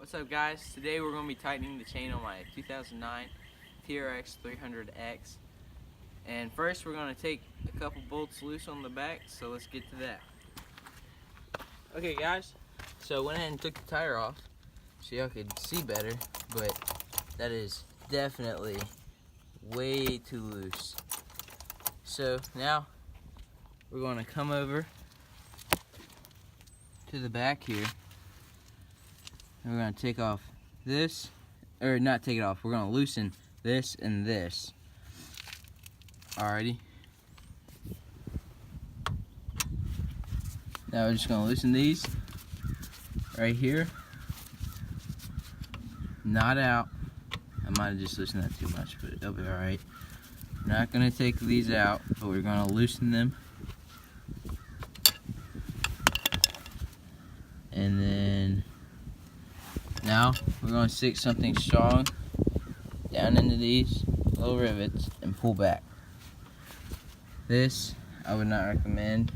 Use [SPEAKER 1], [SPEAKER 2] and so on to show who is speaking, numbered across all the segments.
[SPEAKER 1] What's up, guys? Today we're going to be tightening the chain on my 2009 Trx300x. And first we're going to take a couple bolts loose on the back, so let's get to that. Okay guys, so went ahead and took the tire off so y'all could see better, but that is definitely way too loose. So now we're going to come over to the back here. And we're going to take off this, or not take it off, we're going to loosen this and this. Alrighty. Now we're just going to loosen these right here. Not out. I might have just loosened that too much, but it'll be alright. We're not going to take these out, but we're going to loosen them. And then now we're going to stick something strong down into these little rivets and pull back. This I would not recommend,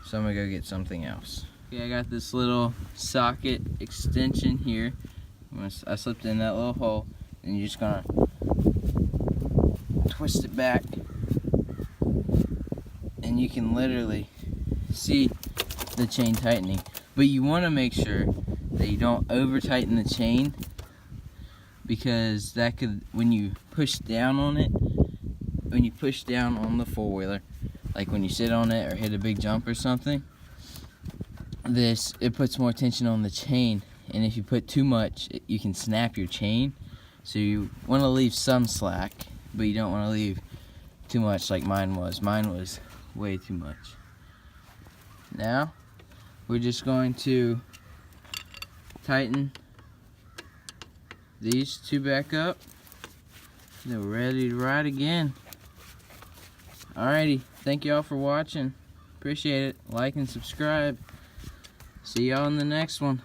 [SPEAKER 1] so I'm going to go get something else. Okay, I got this little socket extension here. I slipped in that little hole, and you're just going to twist it back, and you can literally see the chain tightening. But you want to make sure that you don't over tighten the chain, because that could, when you push down on it, when you push down on the four-wheeler, like when you sit on it or hit a big jump or something, it puts more tension on the chain, and if you put too much, you can snap your chain. So you want to leave some slack, but you don't want to leave too much like mine was. Mine was way too much. Now we're just going to tighten these two back up. They're ready to ride again. Alrighty, thank y'all for watching. Appreciate it. Like and subscribe. See y'all in the next one.